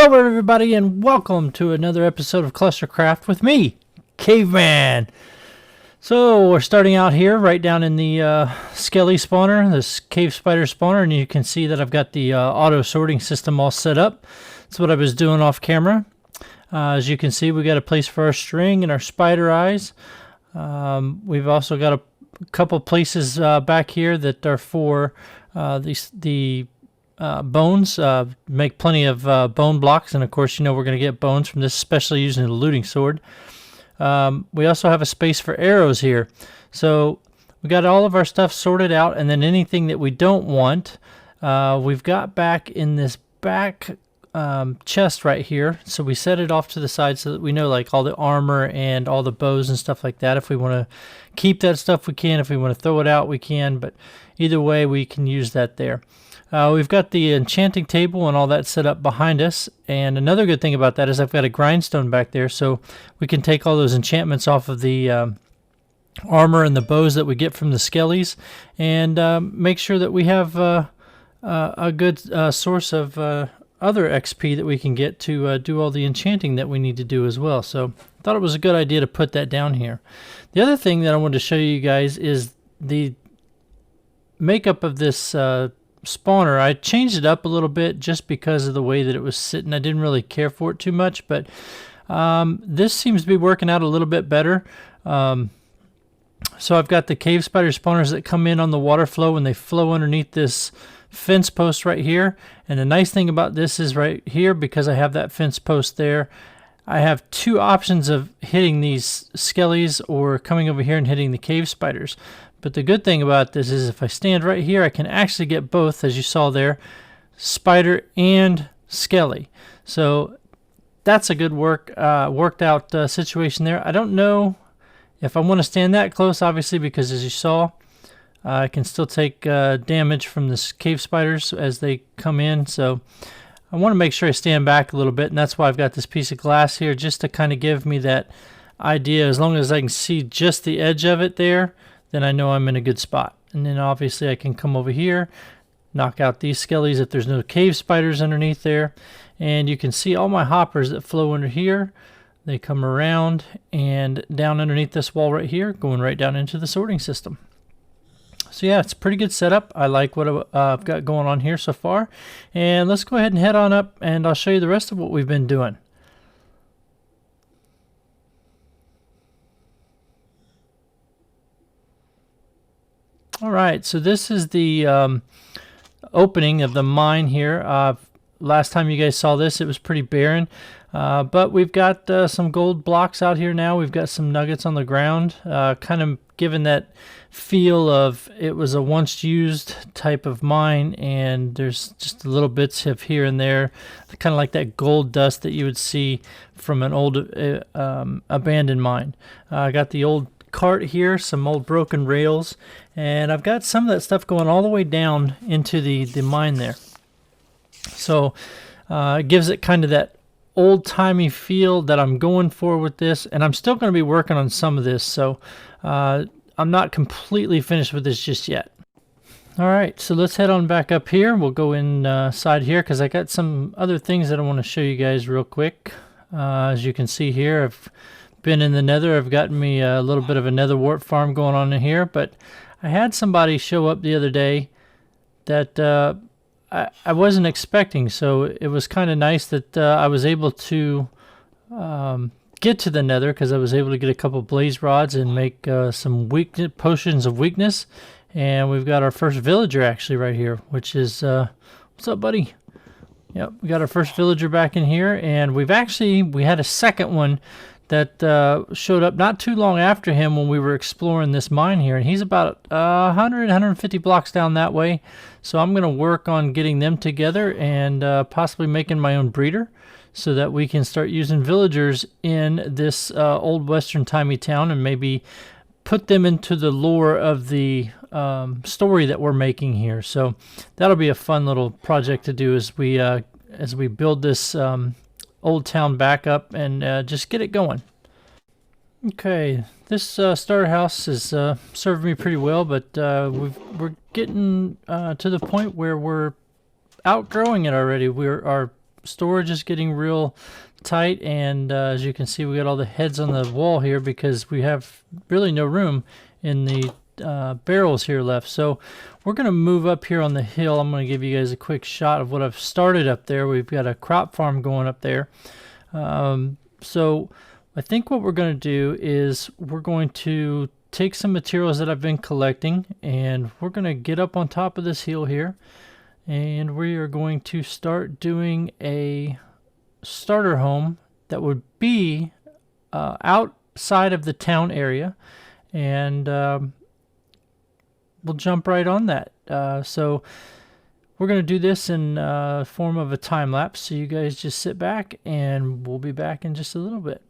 Hello everybody and welcome to another episode of ClusterCraft with me, Caveman. So we're starting out here right down in the skelly spawner, this cave spider spawner, and you can see that I've got the auto sorting system all set up. That's what I was doing off camera. As you can see, we got a place for our string and our spider eyes. We've also got a couple places back here that are for the bones. Make plenty of bone blocks, and of course you know we're going to get bones from this, especially using the looting sword. We also have a space for arrows here, so we got all of our stuff sorted out, and then anything that we don't want we've got back in this back chest right here. So we set it off to the side so that we know like all the armor and all the bows and stuff like that. If we want to keep that stuff we can, if we want to throw it out we can, but either way we can use that there. We've got the enchanting table and all that set up behind us, and another good thing about that is I've got a grindstone back there, so we can take all those enchantments off of the armor and the bows that we get from the skellies, and make sure that we have a good source of other XP that we can get to do all the enchanting that we need to do as well. So I thought it was a good idea to put that down here. The other thing that I wanted to show you guys is the makeup of this spawner. I changed it up a little bit just because of the way that it was sitting. I didn't really care for it too much, but this seems to be working out a little bit better. So I've got the cave spider spawners that come in on the water flow, and they flow underneath this fence post right here. And the nice thing about this is right here, because I have that fence post there, I have two options of hitting these skellies or coming over here and hitting the cave spiders. But the good thing about this is if I stand right here, I can actually get both, as you saw there, spider and skelly. So that's a good worked out situation there. I don't know if I want to stand that close, obviously, because as you saw, I can still take damage from the cave spiders as they come in. So I want to make sure I stand back a little bit, and that's why I've got this piece of glass here, just to kind of give me that idea. As long as I can see just the edge of it there, then I know I'm in a good spot. And then obviously I can come over here, knock out these skellies if there's no cave spiders underneath there. And you can see all my hoppers that flow under here. They come around and down underneath this wall right here, going right down into the sorting system. So yeah, it's a pretty good setup. I like what I've got going on here so far. And let's go ahead and head on up, and I'll show you the rest of what we've been doing. All right, so this is the opening of the mine here. Last time you guys saw this, it was pretty barren, but we've got some gold blocks out here now. We've got some nuggets on the ground, kind of given that feel of it was a once used type of mine, and there's just little bits of here and there, kind of like that gold dust that you would see from an old abandoned mine. I got the old cart here, some old broken rails, and I've got some of that stuff going all the way down into the mine there. So it gives it kind of that old-timey feel that I'm going for with this, and I'm still going to be working on some of this, so I'm not completely finished with this just yet. Alright, so let's head on back up here. We'll go inside here because I got some other things that I want to show you guys real quick. As you can see here, I've been in the nether. I've gotten me a little bit of a nether wart farm going on in here, but I had somebody show up the other day that I wasn't expecting, so it was kind of nice that I was able to get to the nether, because I was able to get a couple blaze rods and make some potions of weakness. And we've got our first villager actually right here, which is what's up, buddy? Yep, we got our first villager back in here, and we had a second one that showed up not too long after him when we were exploring this mine here, and he's about 150 blocks down that way. So I'm going to work on getting them together and possibly making my own breeder, so that we can start using villagers in this old western timey town, and maybe put them into the lore of the story that we're making here. So that'll be a fun little project to do as we build this old town back up and just get it going. Okay, this starter house has served me pretty well, but we're getting to the point where we're outgrowing it already. Our storage is getting real tight, and as you can see, we got all the heads on the wall here because we have really no room in the barrels here left. So we're going to move up here on the hill. I'm going to give you guys a quick shot of what I've started up there. We've got a crop farm going up there. So I think what we're going to do is we're going to take some materials that I've been collecting, and we're going to get up on top of this hill here, and we are going to start doing a starter home that would be outside of the town area, and we'll jump right on that. So we're going to do this in form of a time lapse, so you guys just sit back and we'll be back in just a little bit.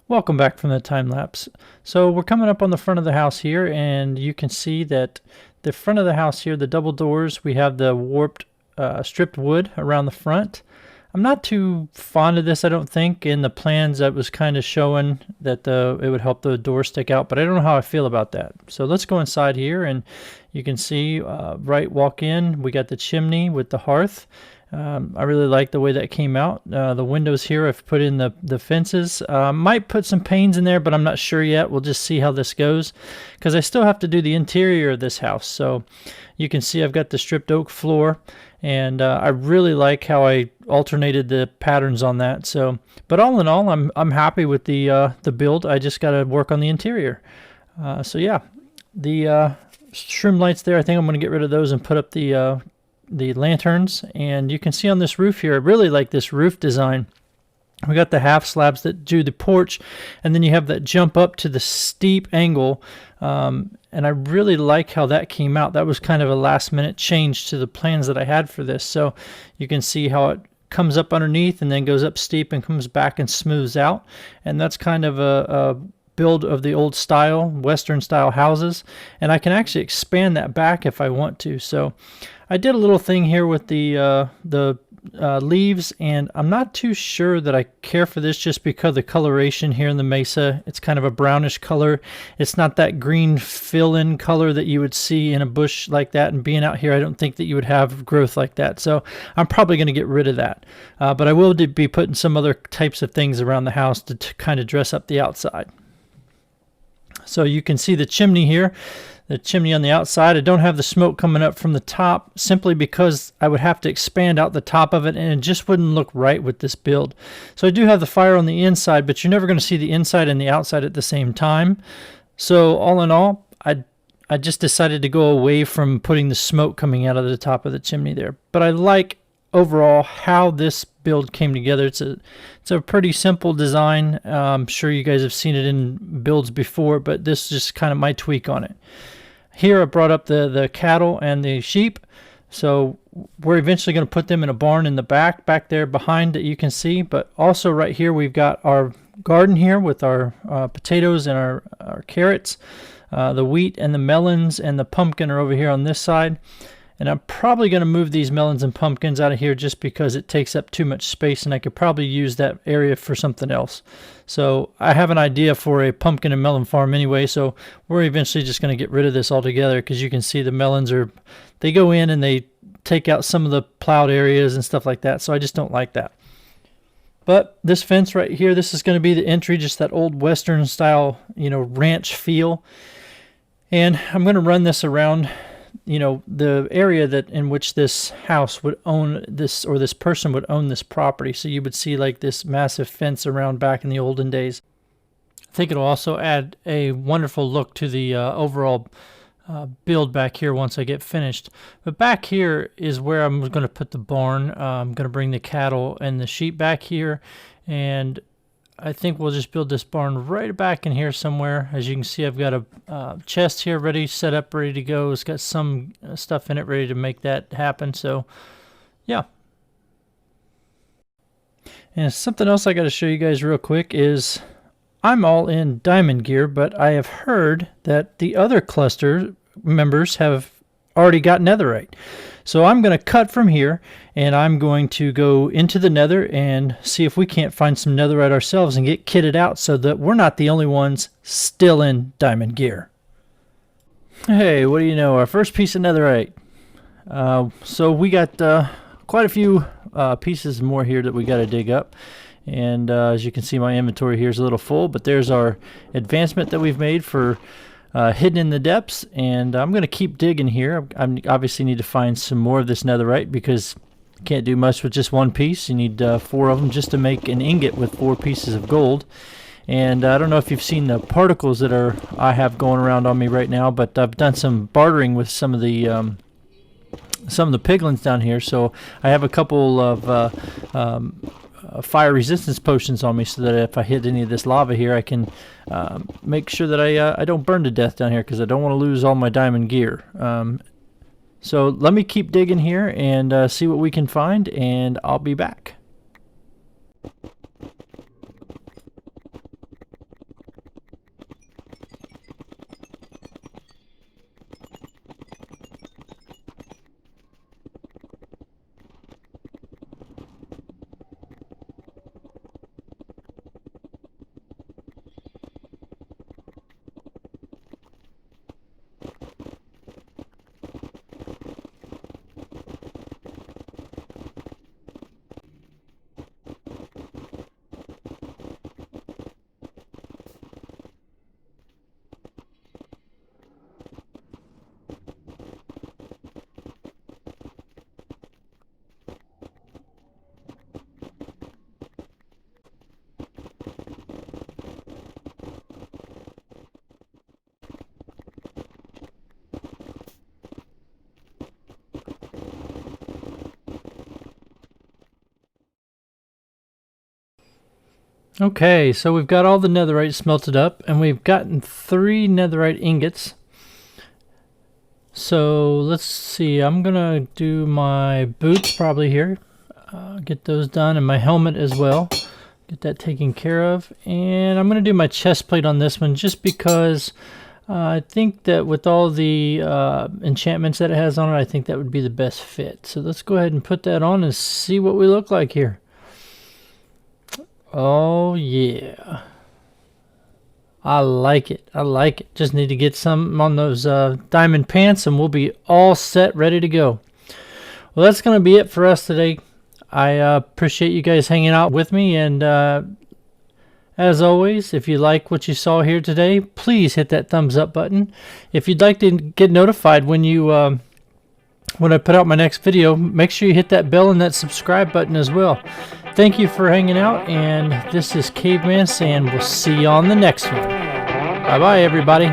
Welcome back from the time lapse. So we're coming up on the front of the house here, and you can see that the front of the house here, the double doors, we have the warped stripped wood around the front. I'm not too fond of this, I don't think. In the plans that was kind of showing that it would help the door stick out, but I don't know how I feel about that. So let's go inside here, and you can see walk in, we got the chimney with the hearth. I really like the way that came out. The windows here, I've put in the fences. Might put some panes in there, but I'm not sure yet. We'll just see how this goes, because I still have to do the interior of this house. So you can see I've got the stripped oak floor, and I really like how I alternated the patterns on that. So, but all in all, I'm happy with the build. I just got to work on the interior. So yeah, the trim lights there, I think I'm going to get rid of those and put up the lanterns. And you can see on this roof here, I really like this roof design. We got the half slabs that do the porch, and then you have that jump up to the steep angle, and I really like how that came out. That was kind of a last minute change to the plans that I had for this. So you can see how it comes up underneath and then goes up steep and comes back and smooths out, and that's kind of a build of the old style, Western style houses, and I can actually expand that back if I want to. So I did a little thing here with the leaves, and I'm not too sure that I care for this just because the coloration here in the Mesa, it's kind of a brownish color. It's not that green fill-in color that you would see in a bush like that, and being out here, I don't think that you would have growth like that. So I'm probably going to get rid of that. But I will be putting some other types of things around the house to kind of dress up the outside. So you can see the chimney here, the chimney on the outside. I don't have the smoke coming up from the top simply because I would have to expand out the top of it, and it just wouldn't look right with this build. So I do have the fire on the inside, but you're never going to see the inside and the outside at the same time. So all in all, I just decided to go away from putting the smoke coming out of the top of the chimney there. But I like overall how this build came together. It's a pretty simple design. I'm sure you guys have seen it in builds before, but this is just kind of my tweak on it. Here I brought up the cattle and the sheep. So we're eventually going to put them in a barn in the back there behind that you can see. But also right here we've got our garden here with our potatoes and our carrots. The wheat and the melons and the pumpkin are over here on this side. And I'm probably going to move these melons and pumpkins out of here just because it takes up too much space, and I could probably use that area for something else. So I have an idea for a pumpkin and melon farm anyway, so we're eventually just going to get rid of this altogether, because you can see the melons they go in and they take out some of the plowed areas and stuff like that, so I just don't like that. But this fence right here, this is going to be the entry, just that old Western style, ranch feel. And I'm going to run this around the area in which this house would own this, or this person would own this property. So you would see like this massive fence around back in the olden days. I think it'll also add a wonderful look to the overall build back here once I get finished. But back here is where I'm going to put the barn. I'm going to bring the cattle and the sheep back here, and I think we'll just build this barn right back in here somewhere. As you can see, I've got a chest here ready, set up, ready to go. It's got some stuff in it ready to make that happen. So, yeah. And something else I got to show you guys real quick is I'm all in diamond gear, but I have heard that the other cluster members have already got netherite. So I'm going to cut from here, and I'm going to go into the nether and see if we can't find some netherite ourselves and get kitted out so that we're not the only ones still in diamond gear. Hey, what do you know? Our first piece of netherite. So we got quite a few pieces more here that we got to dig up. And as you can see, my inventory here is a little full, but there's our advancement that we've made for hidden in the depths, and I'm going to keep digging here. I obviously need to find some more of this netherite because you can't do much with just one piece. You need 4 of them just to make an ingot with 4 pieces of gold. And I don't know if you've seen the particles that I have going around on me right now, but I've done some bartering with some of the piglins down here. So I have a couple of fire resistance potions on me, so that if I hit any of this lava here, I can make sure that I don't burn to death down here, because I don't want to lose all my diamond gear. So let me keep digging here and see what we can find, and I'll be back. Okay, so we've got all the netherite smelted up, and we've gotten 3 netherite ingots. So let's see, I'm gonna do my boots probably here, get those done, and my helmet as well, get that taken care of. And I'm gonna do my chest plate on this one just because I think that with all the enchantments that it has on it, I think that would be the best fit. So let's go ahead and put that on and see what we look like here. Oh yeah, I like it. I like it. Just need to get some on those diamond pants, and we'll be all set, ready to go. Well, that's going to be it for us today. I appreciate you guys hanging out with me, and As always, if you like what you saw here today, please hit that thumbs up button. If you'd like to get notified when I put out my next video, make sure you hit that bell and that subscribe button as well. Thank you for hanging out, and this is Caveman saying we'll see you on the next one. Bye bye, everybody.